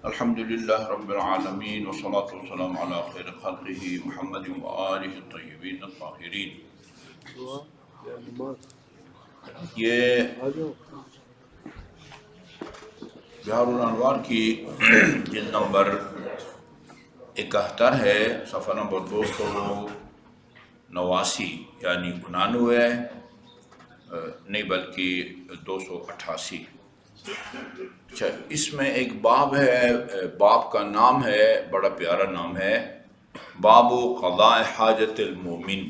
الحمدللہ رب العالمین والصلاة والسلام علی خیر خلقہ محمد وآلہ الطیبین الطاہرین۔ یہ بحار الانوار کی جلد نمبر 71 ہے، صفحہ نمبر 289 یعنی 99 نہیں بلکہ 288۔ اچھا، اس میں ایک باب ہے، باب کا نام ہے، بڑا پیارا نام ہے، باب قضاء حاجت المومن،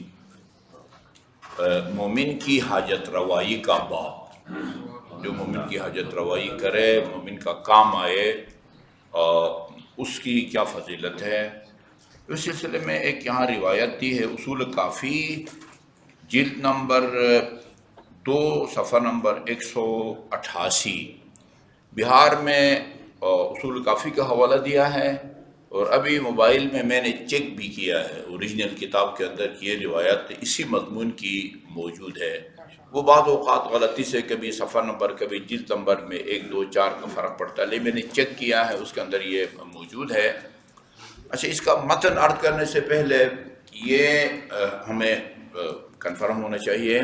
مومن کی حاجت روائی کا باب۔ جو مومن کی حاجت روائی کرے، مومن کا کام آئے، اس کی کیا فضیلت ہے۔ اس سلسلے میں ایک یہاں روایت دی ہے، اصول کافی جلد نمبر 2 صفحہ نمبر 188۔ بہار میں اصول کافی کا حوالہ دیا ہے، اور ابھی موبائل میں نے چیک بھی کیا ہے، اوریجنل کتاب کے اندر یہ روایت اسی مضمون کی موجود ہے۔ وہ بعض اوقات غلطی سے کبھی صفحہ نمبر کبھی جلد نمبر میں 1 2 4 کا فرق پڑتا ہے، لیکن میں نے چیک کیا ہے، اس کے اندر یہ موجود ہے۔ اچھا، اس کا متن عرض کرنے سے پہلے یہ ہمیں کنفرم ہونا چاہیے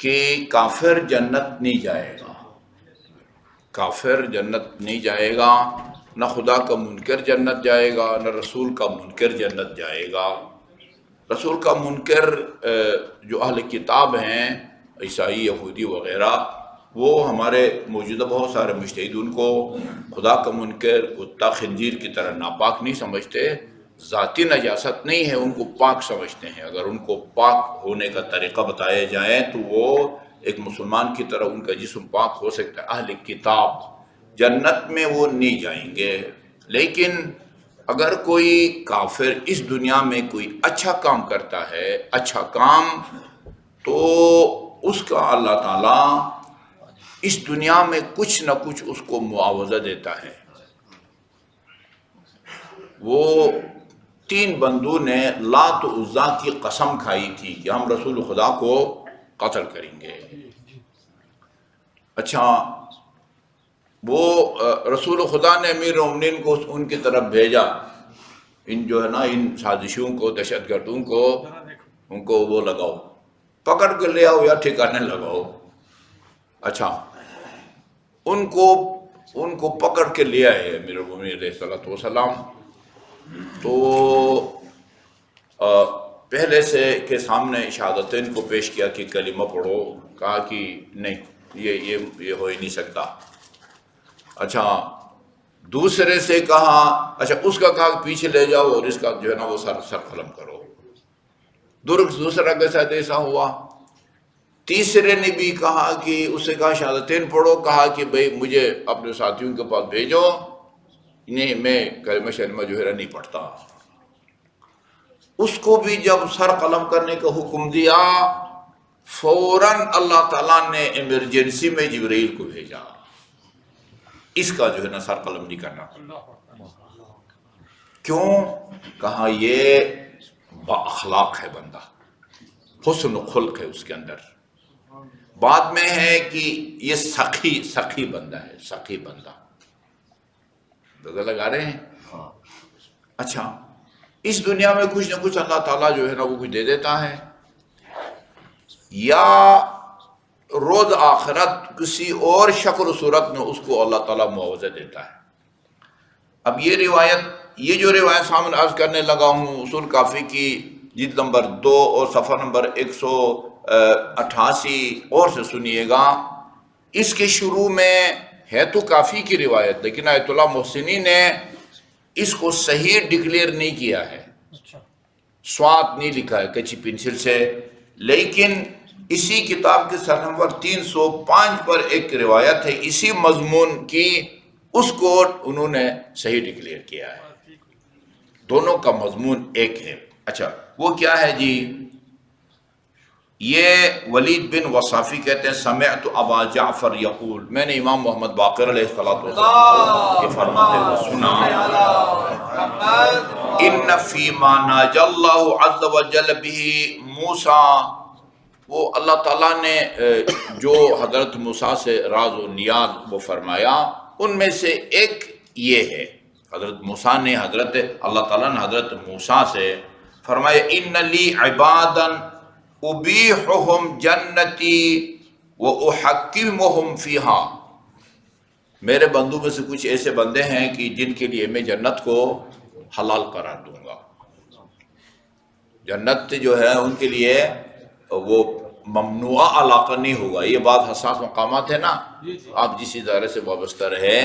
کہ کافر جنت نہیں جائے گا، کافر جنت نہیں جائے گا، نہ خدا کا منکر جنت جائے گا، نہ رسول کا منکر جنت جائے گا۔ رسول کا منکر جو اہل کتاب ہیں، عیسائی، یہودی وغیرہ، وہ ہمارے موجودہ بہت سارے مجتہد ان کو خدا کا منکر، کتا خنزیر کی طرح ناپاک نہیں سمجھتے، ذاتی نجاست نہیں ہے، ان کو پاک سمجھتے ہیں۔ اگر ان کو پاک ہونے کا طریقہ بتایا جائے تو وہ ایک مسلمان کی طرح ان کا جسم پاک ہو سکتا ہے۔ اہل کتاب جنت میں وہ نہیں جائیں گے، لیکن اگر کوئی کافر اس دنیا میں کوئی اچھا کام کرتا ہے، اچھا کام، تو اس کا اللہ تعالیٰ اس دنیا میں کچھ نہ کچھ اس کو معاوضہ دیتا ہے۔ وہ 3 بندوں نے لات و عزا کی قسم کھائی تھی کہ ہم رسول خدا کو قتل کریں گے۔ اچھا، وہ رسول خدا نے امیر المومنین کو ان کی طرف بھیجا، ان جو ہے نا، ان سازشوں کو، دہشت گردوں کو، ان کو وہ لگاؤ، پکڑ کے لے آؤ یا ٹھکانے لگاؤ۔ اچھا، ان کو پکڑ کے لے آئے امیر المومنین علیہ السلام، تو پہلے سے کے سامنے شہادتین کو پیش کیا کہ کلمہ پڑھو، کہا کہ نہیں، یہ ہو ہی نہیں سکتا۔ اچھا، دوسرے سے کہا، اچھا اس کا کہا کہ پیچھے لے جاؤ اور اس کا جو ہے نا وہ سر قلم کرو۔ دوسرا کے ساتھ ایسا ہوا۔ تیسرے نے بھی کہا کہ اس سے کہا شہادتین پڑھو، کہا کہ بھئی مجھے اپنے ساتھیوں کے پاس بھیجو، نہیں میں کلمہ شلمہ جو ہے نہیں پڑھتا۔ اس کو بھی جب سر قلم کرنے کا حکم دیا، فوراً اللہ تعالیٰ نے ایمرجنسی میں جبرائیل کو بھیجا، اس کا جو ہے نا سر قلم نہیں کرنا۔ کیوں؟ کہا یہ با اخلاق ہے بندہ، حسن خلق ہے اس کے اندر۔ بعد میں ہے کہ یہ سخی بندہ ہے، سخی بندہ۔ نظر لگا رہے ہیں؟ اچھا، اس دنیا میں کچھ نہ کچھ اللہ تعالیٰ جو ہے نا وہ کچھ دے دیتا ہے، یا روز آخرت کسی اور شکل و صورت میں اس کو اللہ تعالیٰ معاوضہ دیتا ہے۔ اب یہ جو روایت سامنے عرض کرنے لگا ہوں، اصول کافی کی جلد نمبر 2 اور صفحہ نمبر 188 اور سے سنیے گا۔ اس کے شروع میں ہے تو کافی کی روایت، لیکن آیت اللہ محسنی نے اس کو صحیح ڈکلیئر نہیں کیا ہے، سواد نہیں لکھا ہے کچی پنسل سے، لیکن اسی کتاب کے صفحہ نمبر 305 پر ایک روایت ہے اسی مضمون کی، اس کو انہوں نے صحیح ڈکلیئر کیا ہے، دونوں کا مضمون ایک ہے۔ اچھا، وہ کیا ہے جی؟ یہ ولید بن وصافی کہتے ہیں، سمعت ابا جعفر یقول، میں نے امام محمد باقر علیہ السلام یہ فرماتے ہوئے سنا، ان فی ما ناجى اللہ عز وجل به موسیٰ، وہ اللہ تعالیٰ نے جو حضرت موسیٰ سے راز و نیاز وہ فرمایا، ان میں سے ایک یہ ہے حضرت موسیٰ نے اللہ تعالیٰ نے حضرت موسیٰ سے فرمایا ان لی عبادا ابیحہم جنتی واحکمہم فیہا، میرے بندوں میں سے کچھ ایسے بندے ہیں کہ جن کے لیے میں جنت کو حلال قرار دوں گا. جنت جو ہے ان کے لیے وہ ممنوعہ علاقہ نہیں ہوگا. یہ بات حساس مقامات ہے نا، آپ جس ادارے سے وابستہ رہے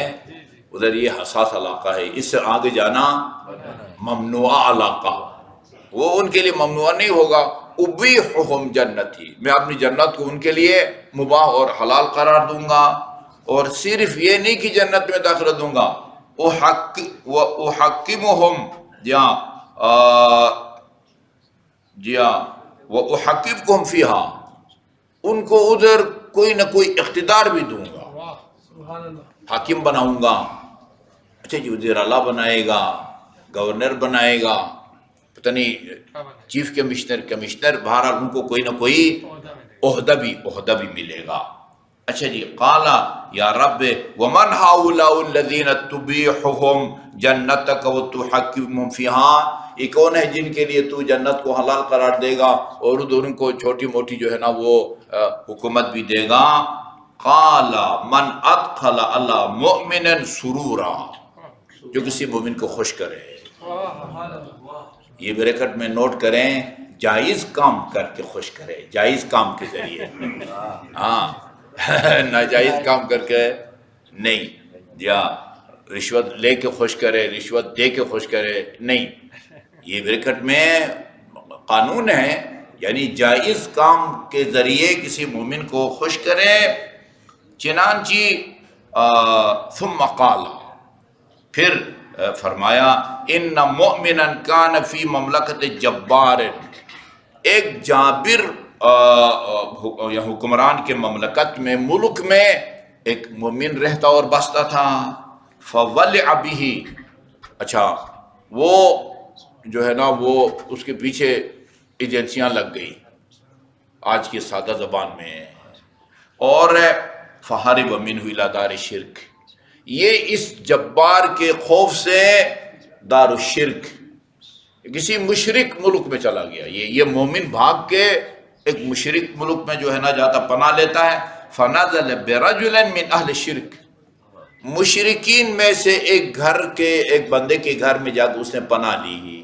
ادھر یہ حساس علاقہ ہے، اس سے آگے جانا ممنوعہ علاقہ، وہ ان کے لیے ممنوعہ نہیں ہوگا. ابیحہم جنتی، میں اپنی جنت کو ان کے لیے مباح اور حلال قرار دوں گا. اور صرف یہ نہیں کہ جنت میں داخلہ دوں گا، احکمہم وَأُحَكِّمْكُمْ فِيهَا، ان کو ادھر کوئی نہ کوئی اقتدار بھی دوں گا، حاکم بناؤں گا. اچھا جی، وزیر اعلیٰ بنائے گا، گورنر بنائے گا، پتہ نہیں چیف کمشنر، بہرحال ان کو کوئی نہ کوئی عہدہ بھی ملے گا. اچھا جی، قال یا رب ومن هؤلاء الذین تبیحہم جنتک وتحکمہم فیہا، یہ کون ہے جن کے لیے تو جنت کو حلال قرار دے گا اور ادھر ان کو چھوٹی موٹی جو ہے نا وہ حکومت بھی دے گا. قال من ادخل علی مؤمنا سرورا، جو کسی مومن کو خوش کرے. یہ بریکٹ میں نوٹ کریں، جائز کام کر کے خوش کرے، جائز کام کے ذریعے، ہاں ناجائز کام کر کے نہیں، یا رشوت لے کے خوش کرے، رشوت دے کے خوش کرے نہیں. یہ بریکٹ میں قانون ہے، یعنی جائز کام کے ذریعے کسی مومن کو خوش کرے. چنانچہ ثم قال، پھر فرمایا ان مؤمنا کان فی مملکت جبار، ایک جابر یا حکمران کے مملکت میں، ملک میں ایک مومن رہتا اور بستا تھا. فولع بہ، اچھا وہ جو ہے نا وہ اس کے پیچھے ایجنسیاں لگ گئی آج کی سادہ زبان میں، اور فہرب منہ الی دار الشرک، یہ اس جبار کے خوف سے دار الشرک، کسی مشرک ملک میں چلا گیا. یہ مومن بھاگ کے ایک مشرک ملک میں جو ہے نا جاتا پناہ لیتا ہے. فنزل برجل من اہل الشرک، مشرکین میں سے ایک بندے کے گھر میں جا کے اس نے پناہ لی.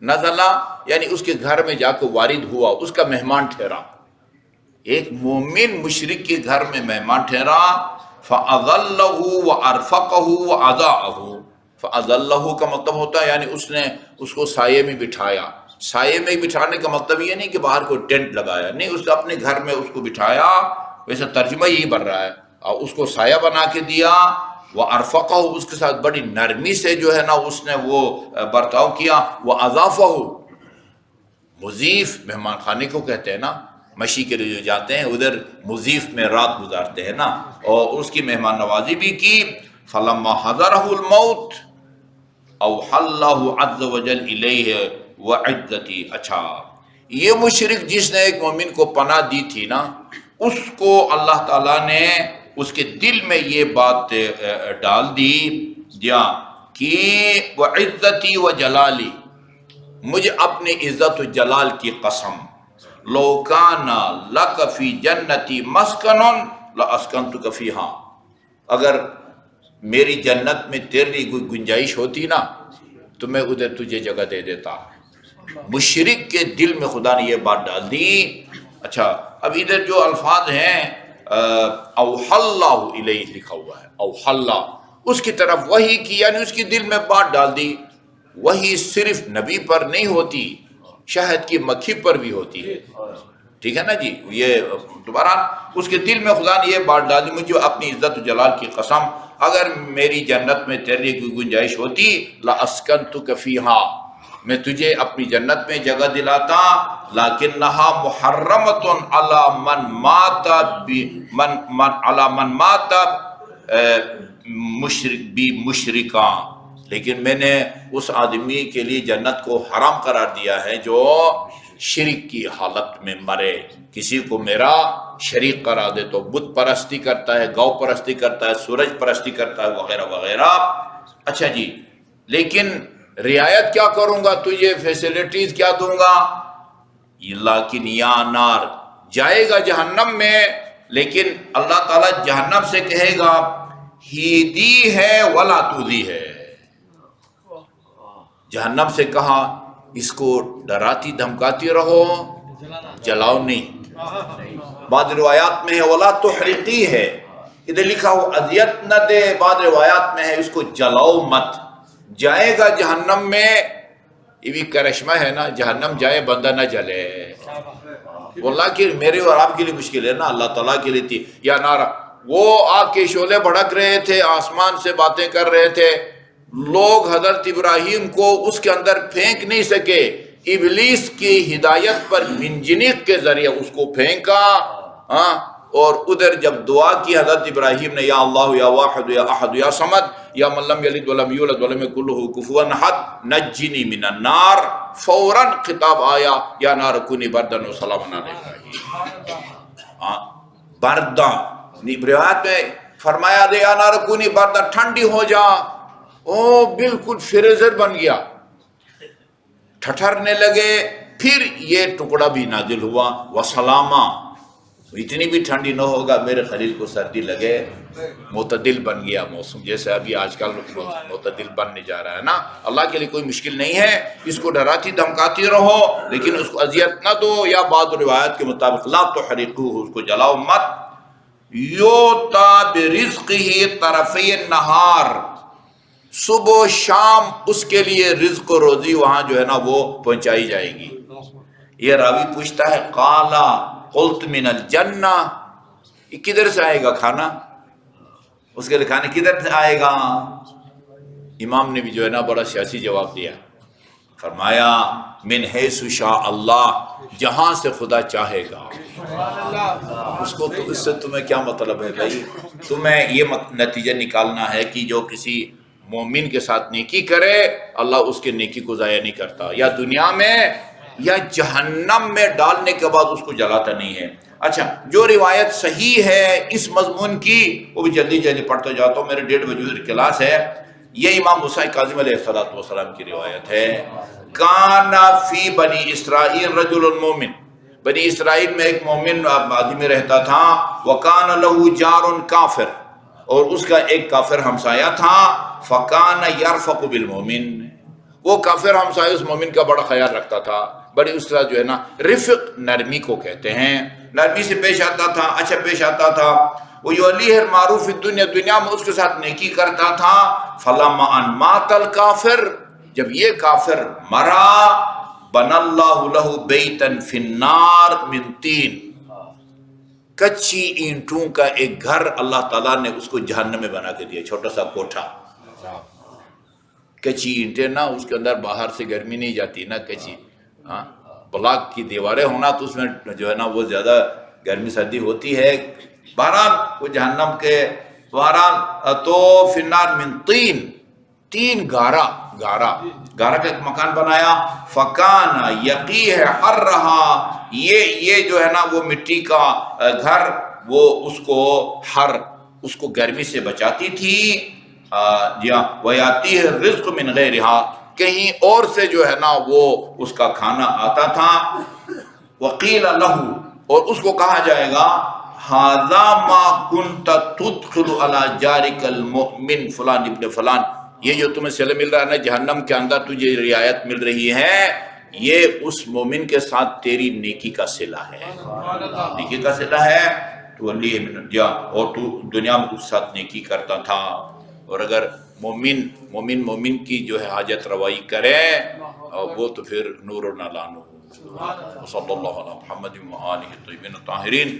نزلہ یعنی اس کے گھر میں جا کے وارد ہوا، اس کا مہمان ٹھہرا. ایک مومن مشرک کے گھر میں مہمان ٹھہرا. فَأَظَلَّهُ وَأَرْفَقَهُ وَأَضَاءَهُ، فَأَظَلَّهُ کا مطلب ہوتا ہے یعنی اس نے اس کو سائے میں بٹھایا. سائے میں بٹھانے کا مطلب یہ نہیں کہ باہر کوئی ٹینٹ لگایا، نہیں، اس نے اپنے گھر میں اس کو بٹھایا. ویسے ترجمہ یہی بن رہا ہے، اور اس کو سایہ بنا کے دیا. وَأَرْفَقَهُ، اس کے ساتھ بڑی نرمی سے جو ہے نا اس نے وہ برتاؤ کیا. وَأَضَافَهُ، مضیف مہمان خانے کو کہتے ہیں نا، مشی کے لیے جو جاتے ہیں ادھر مضیف میں رات گزارتے ہیں نا، اور اس کی مہمان نوازی بھی کی. فَلَمَّا حَضَرَهُ الْمَوْتِ أَوْحَى اللَّهُ عَزَّ وَجَلَّ إِلَيْهِ وَعِدَّتِي، اچھا یہ مشرک جس نے ایک مومن کو پناہ دی تھی نا، اس کو اللہ تعالیٰ نے اس کے دل میں یہ بات ڈال دی کہ وَعِدَّتِي وَجَلَالِي، مجھے اپنے عزت و جلال کی قسم، لو کان لک فی جنتی مسکن لاسکنتک فیہا، اگر میری جنت میں تیرے لیے کوئی گنجائش ہوتی نا تو میں ادھر تجھے جگہ دے دیتا. مشرک کے دل میں خدا نے یہ بات ڈال دی. اچھا اب ادھر جو الفاظ ہیں اوحی اللہ الیہ لکھا ہوا ہے، اوحی اللہ، اس کی طرف وحی کی، یعنی اس کی دل میں بات ڈال دی. وحی صرف نبی پر نہیں ہوتی، شہد کی مکھی پر بھی ہوتی ہے، ٹھیک ہے نا جی. یہ دوبارہ اس کے دل میں خدا نے یہ بات ڈال دی، مجھے اپنی عزت و جلال کی قسم، اگر میری جنت میں تیرے لیے کوئی گنجائش ہوتی لاسکنتک فیہا، میں تجھے اپنی جنت میں جگہ دلاتا. لیکنہا محرمۃ علی من مات مشرکا، لیکن میں نے اس آدمی کے لیے جنت کو حرام قرار دیا ہے جو شرک کی حالت میں مرے. کسی کو میرا شریک قرار دے تو بت پرستی کرتا ہے، گو پرستی کرتا ہے، سورج پرستی کرتا ہے، وغیرہ وغیرہ. اچھا جی، لیکن رعایت کیا کروں گا، تجھے فیسلٹیز کیا دوں گا، لیکن یا نار، جائے گا جہنم میں، لیکن اللہ تعالیٰ جہنم سے کہے گا ہی دی ہے ولا تو دی ہے. جہنم سے کہا اس کو ڈراتی دھمکاتی رہو، جلاؤ نہیں. بعض روایات میں ہے ولا تحرقی ہے، ادھر لکھا ہو اذیت نہ دے، بعض روایات میں ہے اس کو جلاؤ مت. جائے گا جہنم میں، یہ بھی کرشمہ ہے نا، جہنم جائے بندہ نہ جلے. واللہ کہ میرے اور آپ کے لیے مشکل ہے نا، اللہ تعالیٰ کے لیے تھی. یا نارا، وہ آگ کے شعلے بھڑک رہے تھے، آسمان سے باتیں کر رہے تھے، لوگ حضرت ابراہیم کو اس کے اندر پھینک نہیں سکے، ابلیس کی ہدایت پر منجنیق کے ذریعے اس کو پھینکا. اور ادھر جب دعا کی حضرت ابراہیم نے، یا اللہ یا واحد یا احد یا صمد یا من لم یلد ولم یولد ولم یکن لہ کفوا احد نجنی من النار، فوراً خطاب آیا یا نار کونی بردن و سلاما علی ابراہیم. بردہ روایت میں فرمایا دے یا نار کونی بردہ، ٹھنڈی ہو جا. او بالکل فریزر بن گیا، ٹھٹھرنے لگے. پھر یہ ٹکڑا بھی نازل ہوا وسلاما، اتنی بھی ٹھنڈی نہ ہوگا میرے خلیل کو سردی لگے. معتدل بن گیا موسم، جیسے ابھی آج کل معتدل بننے جا رہا ہے نا. اللہ کے لیے کوئی مشکل نہیں ہے، اس کو ڈراتی دھمکاتی رہو لیکن اس کو اذیت نہ دو. یا بعض روایات کے مطابق لا تحرقوہ، اس کو جلاؤ مت. یوتا برزقہ طرفی النہار، صبح و شام اس کے لیے رزق و روزی وہاں جو ہے نا وہ پہنچائی جائے گی. یہ راوی پوچھتا ہے قالا قلت من الجنہ، یہ کدھر سے آئے گا کھانا، اس کے لیے کھانا کدھر سے آئے گا. امام نے بھی جو ہے نا بڑا سیاسی جواب دیا، فرمایا من حیث شاء اللہ، جہاں سے خدا چاہے گا. اس کو تو اس سے تمہیں کیا مطلب ہے بھائی، تمہیں یہ نتیجہ نکالنا ہے کہ جو کسی مومن کے ساتھ نیکی کرے اللہ اس کے نیکی کو ضائع نہیں کرتا، یا دنیا میں یا جہنم میں ڈالنے کے بعد اس کو جلاتا نہیں ہے. اچھا، جو روایت صحیح ہے اس مضمون کی وہ بھی جلدی جلدی پڑھتا جاتا ہوں، میرے 1:30 بجے کلاس ہے. یہ امام موسیٰ کاظم علیہ السلام کی روایت ہے. کان فی بنی اسرائیل رجل مومن، بنی اسرائیل میں ایک مومن آدمی رہتا تھا. وکان لہ جار کافر، اور اس کا ایک کافر ہمسایہ تھا. فکان یرفق بالمومن، وہ کافر ہمسایہ اس مومن کا بڑا خیال رکھتا تھا، بڑی اس کا جو ہے نا رفق، نرمی کو کہتے ہیں، نرمی سے پیش آتا تھا، اچھا پیش آتا تھا. وہ یولیہ المعروف الدنیا، دنیا میں اس کے ساتھ نیکی کرتا تھا. فلما ان مات الکافر، جب یہ کافر مرا، بنى اللہ لہ بیتا فی النار من طین، کچی اینٹوں کا ایک گھر اللہ تعالیٰ نے اس کو جہنم میں بنا کے دیا، چھوٹا سا کوٹھا. کچی اینٹیں نا، اس کے اندر باہر سے گرمی نہیں جاتی نا، کچی بلاک کی دیواریں ہونا تو اس میں جو ہے نا وہ زیادہ گرمی سردی ہوتی ہے. بہرحال وہ جہنم کے بہرحال تو فی النار من طین، تین گارا کا ایک مکان بنایا. فکان یقی ہے ہر رہا، یہ جو ہے نا وہ مٹی کا گھر، وہ اس کو گرمی سے بچاتی تھی. وَيَأْتِيهِ الرِّزْقُ مِنْ غَيْرِهَا، کہیں اور سے جو ہے نا وہ اس کا کھانا آتا تھا. وَقِيلَ لَهُ، اور اس کو کہا جائے گا هَذَا مَا كُنْتَ تُدْخِلُ عَلَى جَارِكَ الْمُؤْمِنِ فلان ابن فلان، یہ جو تمہیں صلہ مل رہا ہے نا جہنم کے اندر تجھے رعایت مل رہی ہے، یہ اس مومن کے ساتھ تیری نیکی کا صلہ ہے، نیکی کا صلہ ہے. تو اور تو دنیا میں اس ساتھ نیکی کرتا تھا. اور اگر مومن کی جو ہے حاجت روائی کرے وہ تو پھر نور و نالان ہو. صلی اللہ علیہ محمد و آلہ الطیبین الطاہرین.